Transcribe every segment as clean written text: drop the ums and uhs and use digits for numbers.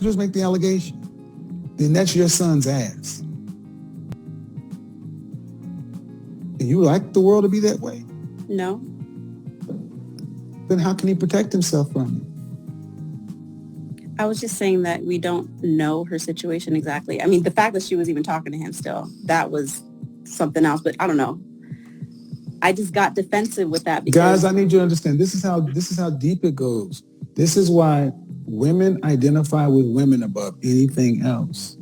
Just make the allegation. Then that's your son's ass. And you like the world to be that way? No. Then how can he protect himself from it? I was just saying that we don't know her situation exactly. I mean, the fact that she was even talking to him still, that was something else, but I don't know. I just got defensive with that because... Guys, I need you to understand, this is how deep it goes. This is why women identify with women above anything else.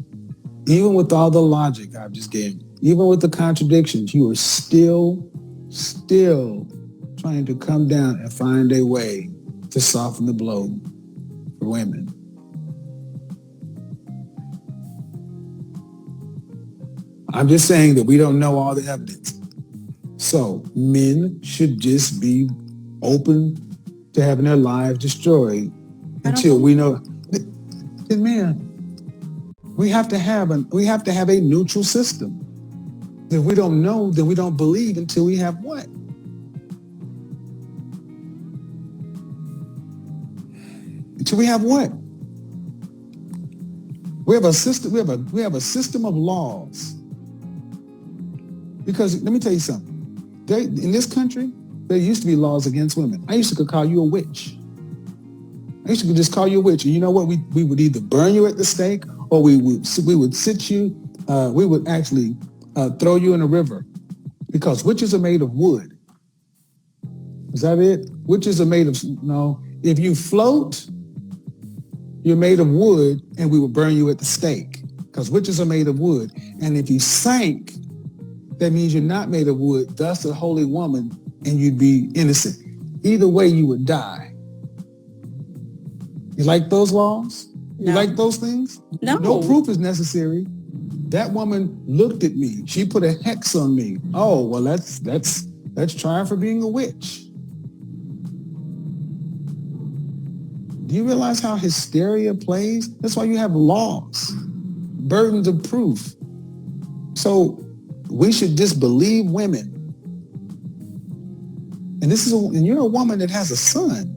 Even with all the logic I've just gave, even with the contradictions, you are still trying to come down and find a way to soften the blow for women. I'm just saying that we don't know all the evidence. So men should just be open to having their lives destroyed until we know. Man, we have to have a neutral system. If we don't know, then we don't believe until we have what? Until we have what? We have a system. We have a system of laws. Because let me tell you something. In this country, there used to be laws against women. I used to call you a witch. I used to just call you a witch. And you know what? We would either burn you at the stake, or we would sit you. We would actually throw you in a river, because witches are made of wood. Is that it? Witches are made of no. If you float, you're made of wood, and we will burn you at the stake, because witches are made of wood. And if you sank, that means you're not made of wood, thus a holy woman, and you'd be innocent. Either way, you would die. You like those laws? No. You like those things? No. No proof is necessary. That woman looked at me. She put a hex on me. Oh, well, that's trying for being a witch. Do you realize how hysteria plays? That's why you have laws, burdens of proof. So we should just believe women. And you're a woman that has a son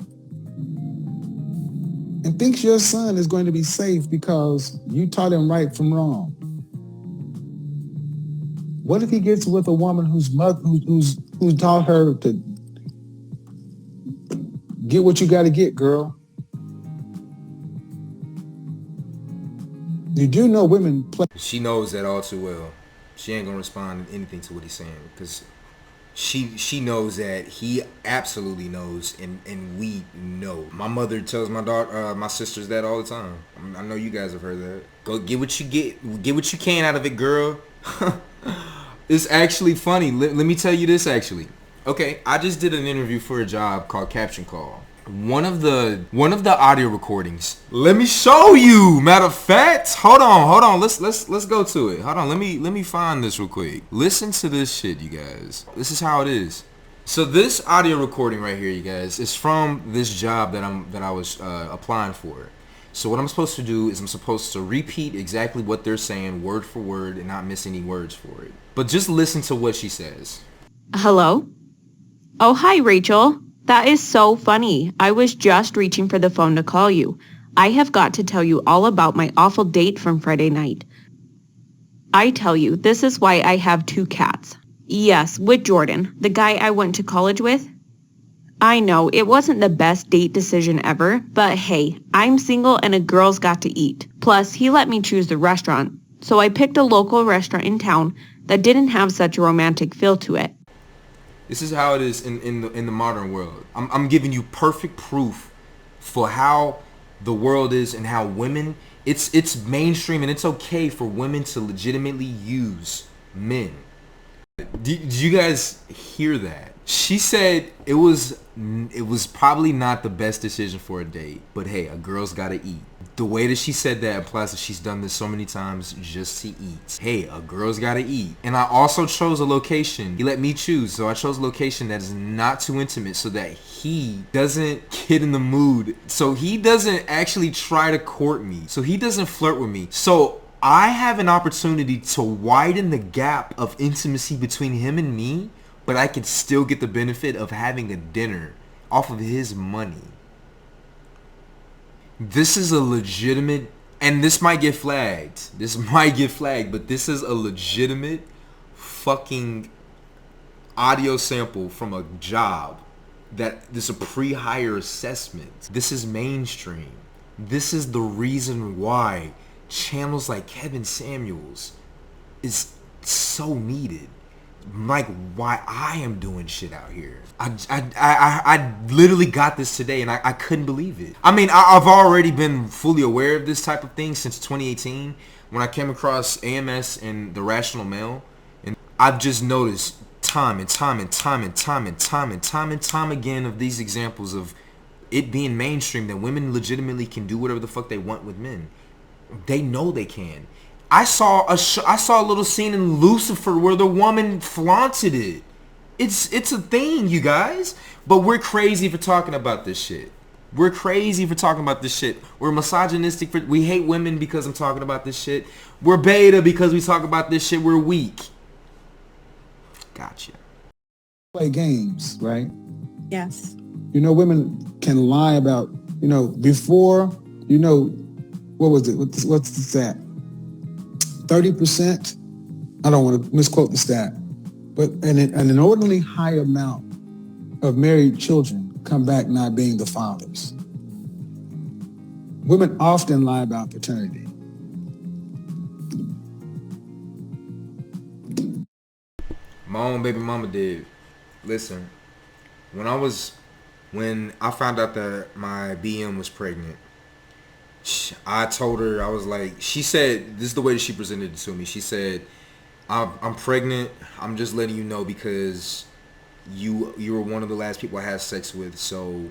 and thinks your son is going to be safe because you taught him right from wrong. What if he gets with a woman who's taught her to get what you got to get, girl? You do know women play. She knows that all too well. She ain't gonna respond to anything to what he's saying, because she knows that he absolutely knows, and we know. My mother tells my daughter, my sisters that all the time. I know you guys have heard that. Go get what you can out of it, girl. It's actually funny. Let me tell you this, actually. Okay, I just did an interview for a job called Caption Call. One of the audio recordings. Let me show you. Matter of fact, hold on. Let's go to it. Hold on. Let me find this real quick. Listen to this shit, you guys. This is how it is. So this audio recording right here, you guys, is from this job that I was applying for. So what I'm supposed to do is I'm supposed to repeat exactly what they're saying word for word and not miss any words for it. But just listen to what she says. Hello? Oh, hi, Rachel. That is so funny. I was just reaching for the phone to call you. I have got to tell you all about my awful date from Friday night. I tell you, this is why I have 2 cats. Yes, with Jordan, the guy I went to college with. I know, it wasn't the best date decision ever, but hey, I'm single and a girl's got to eat. Plus, he let me choose the restaurant, so I picked a local restaurant in town that didn't have such a romantic feel to it. This is how it is in the modern world. I'm giving you perfect proof for how the world is and how women, it's mainstream and it's okay for women to legitimately use men. Did you guys hear that? She said it was probably not the best decision for a date, but hey, a girl's gotta eat. The way that she said that implies that she's done this so many times just to eat. Hey, a girl's gotta eat. And I also chose a location. He let me choose, so I chose a location that is not too intimate so that he doesn't get in the mood. So he doesn't actually try to court me. So he doesn't flirt with me. So I have an opportunity to widen the gap of intimacy between him and me, but I can still get the benefit of having a dinner off of his money. This is a legitimate and this might get flagged. This might get flagged, but this is a legitimate fucking audio sample from a job that this is a pre-hire assessment. This is mainstream. This is the reason why channels like Kevin Samuels is so needed. Like why I am doing shit out here. I literally got this today and I couldn't believe it. I mean, I've already been fully aware of this type of thing since 2018 when I came across AMS and The Rational Male, and I've just noticed time and time again of these examples of it being mainstream that women legitimately can do whatever the fuck they want with men. They know they can. I saw a little scene in Lucifer where the woman flaunted it. It's a thing, you guys. But we're crazy for talking about this shit. We're crazy for talking about this shit. We're misogynistic. We hate women because I'm talking about this shit. We're beta because we talk about this shit. We're weak. Gotcha. Play games, right? Yes. You know, women can lie about, you know, before, you know, what was it? What's the stat? 30%? I don't want to misquote the stat, but an inordinately high amount of married children come back not being the fathers. Women often lie about paternity. My own baby mama did. Listen, when I found out that my BM was pregnant, I told her, I was like, she said, this is the way that she presented it to me. She said, I'm pregnant. I'm just letting you know because you were one of the last people I had sex with. So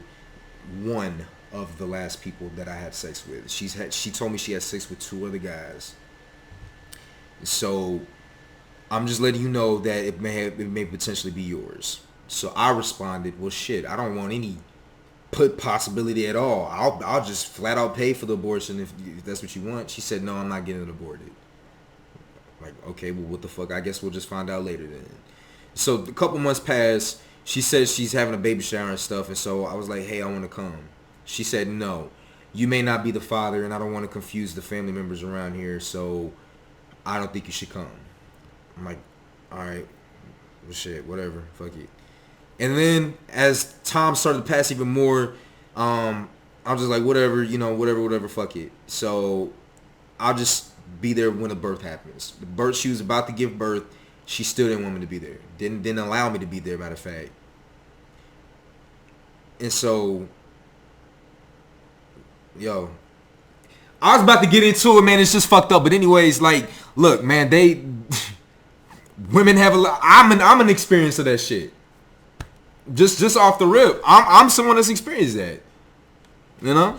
one of the last people that I had sex with. She told me she had sex with 2 other guys. So I'm just letting you know that it may potentially be yours. So I responded, well, shit, I don't want any possibility at all. I'll just flat out pay for the abortion if that's what you want. She said, no, I'm not getting it aborted. Like, okay, well, what the fuck? I guess we'll just find out later then. So a couple months passed. She said she's having a baby shower and stuff, and so I was like, hey, I want to come. She said, no, you may not be the father, and I don't want to confuse the family members around here, so I don't think you should come. I'm like, all right, well, shit, whatever, fuck it. And then as time started to pass even more, I was just like, whatever, you know, whatever, fuck it. So I'll just be there when the birth happens. The birth, she was about to give birth. She still didn't want me to be there. Didn't allow me to be there, matter of fact. And so, yo, I was about to get into it, man. It's just fucked up. But anyways, like, look, man, women have a lot. I'm an experience of that shit. Just off the rip, I'm someone that's experienced that, you know.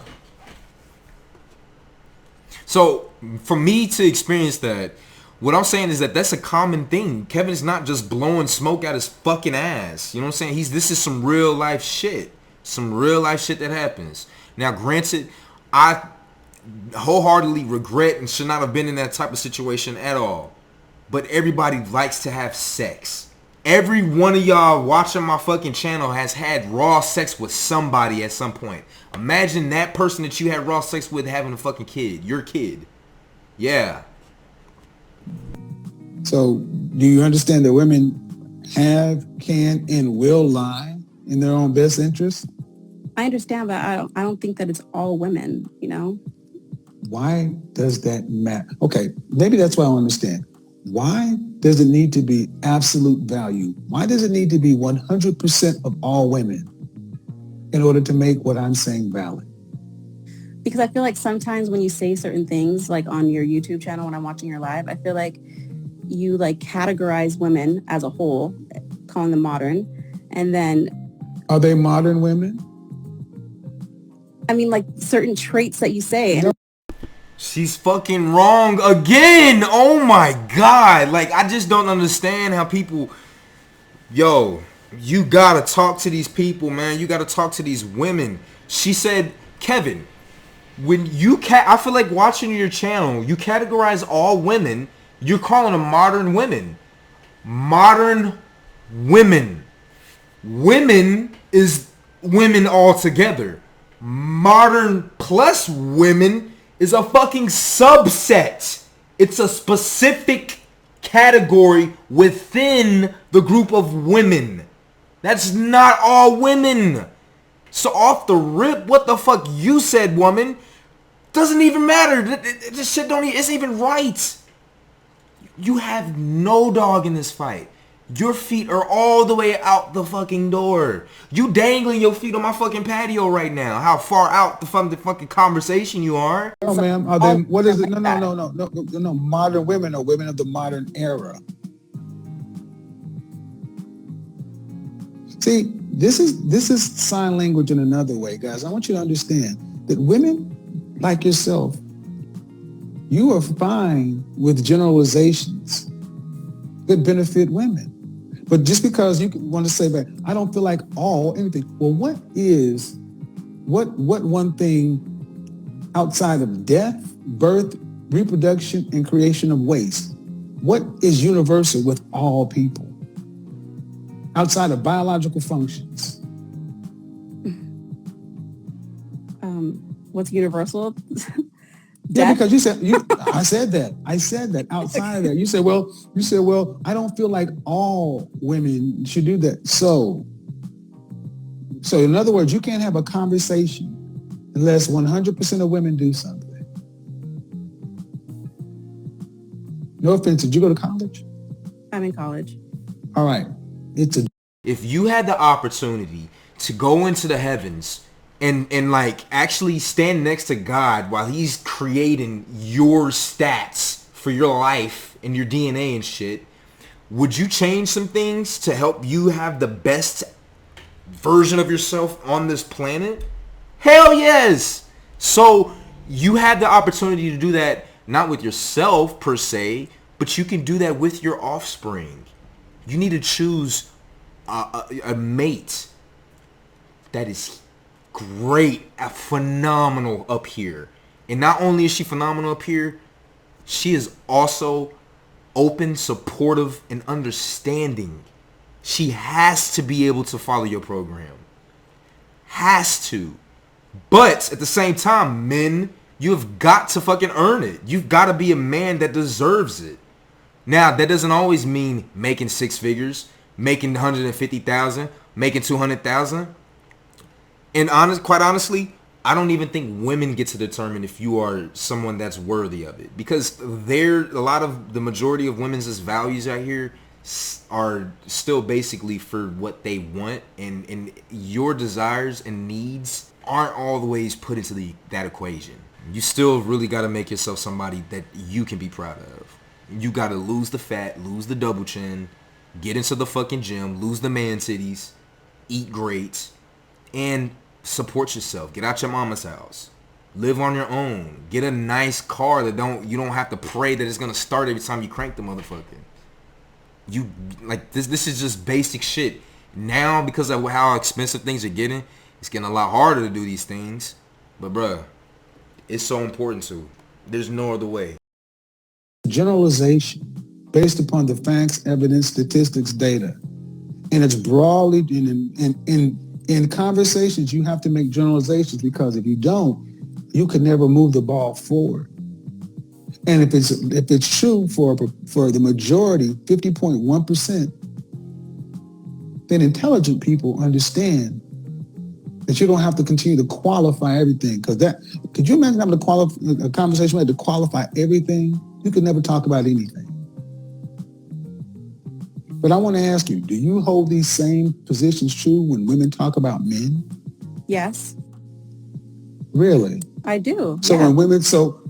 So for me to experience that, what I'm saying is that that's a common thing. Kevin's not just blowing smoke out his fucking ass. You know what I'm saying? This is some real life shit. Some real life shit that happens. Now, granted, I wholeheartedly regret and should not have been in that type of situation at all. But everybody likes to have sex. Every one of y'all watching my fucking channel has had raw sex with somebody at some point. Imagine that person that you had raw sex with having a fucking kid. Your kid. Yeah. So do you understand that women have, can, and will lie in their own best interest? I understand, but I don't think that it's all women, you know? Why does that matter? Okay, maybe that's why I understand. Why does it need to be absolute value? Why does it need to be 100% of all women in order to make what I'm saying valid? Because I feel like sometimes when you say certain things, like on your YouTube channel when I'm watching your live, I feel like you like categorize women as a whole, calling them modern, and then... Are they modern women? I mean, like certain traits that you say. And She's fucking wrong again. Oh my God. Like, I just don't understand how people... Yo, you gotta talk to these people, man. You gotta talk to these women. She said, Kevin, when you... I feel like watching your channel, you categorize all women. You're calling them modern women. Modern women. Women is women altogether. Modern plus women is a fucking subset. It's a specific category within the group of women. That's not all women. So off the rip, what the fuck you said, woman, doesn't even matter. This shit don't even, it's even right. You have no dog in this fight. Your feet are all the way out the fucking door. You dangling your feet on my fucking patio right now. How far out from the fucking conversation you are. No, ma'am. Then what is it? No. Modern women are women of the modern era. See, this is sign language in another way, guys. I want you to understand that women like yourself, you are fine with generalizations that benefit women. But just because you want to say that I don't feel like all anything. Well, what one thing outside of death, birth, reproduction, and creation of waste? What is universal with all people? Outside of biological functions. What's universal? Yeah, because I said that outside of that. You said, well, I don't feel like all women should do that. So in other words, you can't have a conversation unless 100% of women do something. No offense, did you go to college? I'm in college. All right. If you had the opportunity to go into the heavens and like actually stand next to God while he's creating your stats for your life and your DNA and shit, would you change some things to help you have the best version of yourself on this planet? Hell yes. So you had the opportunity to do that, not with yourself per se, but you can do that with your offspring. You need to choose a mate that is great, phenomenal up here. And not only is she phenomenal up here, she is also open, supportive, and understanding. She has to be able to follow your program. Has to. But at the same time, men, you've got to fucking earn it. You've got to be a man that deserves it. Now, that doesn't always mean making 6 figures, making 150,000, making 200,000. And quite honestly, I don't even think women get to determine if you are someone that's worthy of it, because the majority of women's values out here are still basically for what they want, and your desires and needs aren't always put into that equation. You still really got to make yourself somebody that you can be proud of. You got to lose the fat, lose the double chin, get into the fucking gym, lose the man titties, eat great, and support yourself. Get out your mama's house. Live on your own. Get a nice car that you don't have to pray that it's gonna start every time you crank the motherfucker. You like this is just basic shit. Now, because of how expensive things are getting, it's getting a lot harder to do these things. But bruh, it's so important to. There's no other way. Generalization based upon the facts, evidence, statistics, data. And it's broadly in conversations, you have to make generalizations, because if you don't, you could never move the ball forward. And if it's true for the majority, 50.1%, then intelligent people understand that you don't have to continue to qualify everything. Could you imagine having a conversation where you had to qualify everything? You could never talk about anything. But I want to ask you, do you hold these same positions true when women talk about men? Yes. Really? I do. So yeah. when women, so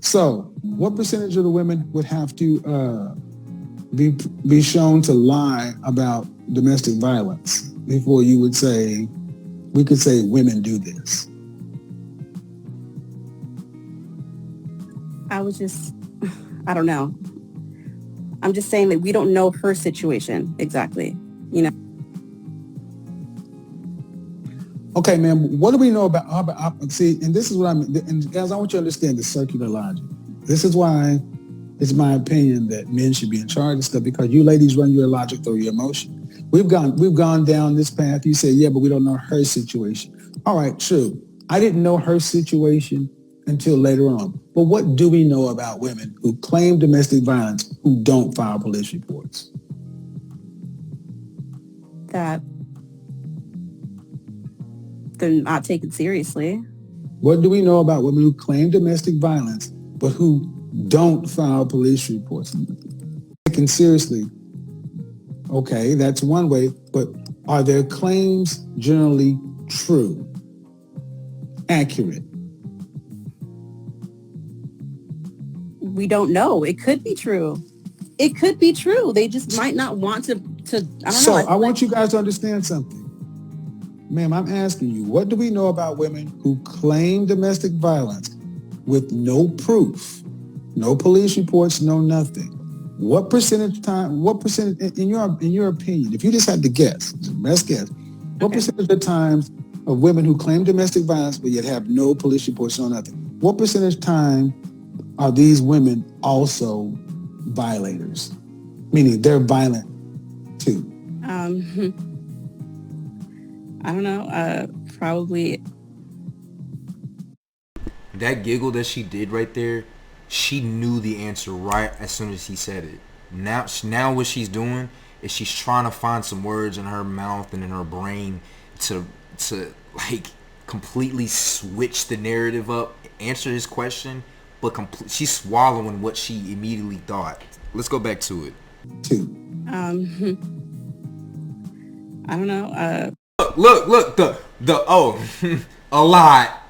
what percentage of the women would have to be shown to lie about domestic violence before we could say women do this? I don't know. I'm just saying that we don't know her situation exactly, you know. Okay, ma'am, what do we know about see, and this is what and guys, I want you to understand the circular logic. This is why it's my opinion that men should be in charge of stuff, because you ladies run your logic through your emotion. We've gone down this path. You say, yeah, but we don't know her situation. All right, true. I didn't know her situation until later on. But what do we know about women who claim domestic violence who don't file police reports? That they're not taken seriously. What do we know about women who claim domestic violence but who don't file police reports? Taken seriously. Okay, that's one way, but are their claims generally true, accurate? We don't know. It could be true. It could be true. They just might not want to I don't know. So I want you guys to understand something. Ma'am, I'm asking you, what do we know about women who claim domestic violence with no proof, no police reports, no nothing? What percentage in your opinion, if you just had to guess, best guess, what percentage of times of women who claim domestic violence but yet have no police reports, no nothing, what percentage time are these women also violators? Meaning they're violent too. I don't know. Probably. That giggle that she did right there, she knew the answer right as soon as he said it. Now what she's doing is she's trying to find some words in her mouth and in her brain to like completely switch the narrative up, answer his question, but she's swallowing what she immediately thought. Let's go back to it. I don't know. Look, a lot.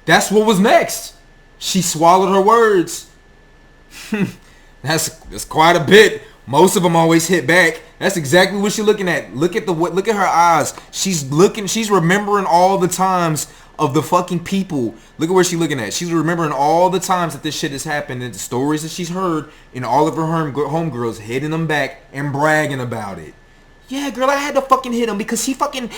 That's what was next. She swallowed her words. That's quite a bit. Most of them always hit back. That's exactly what she's looking at. Look at her eyes. She's remembering all the times of the fucking people. Look at where she's looking at. She's remembering all the times that this shit has happened and the stories that she's heard, and all of her homegirls hitting them back and bragging about it. Yeah, girl, I had to fucking hit him because he fucking...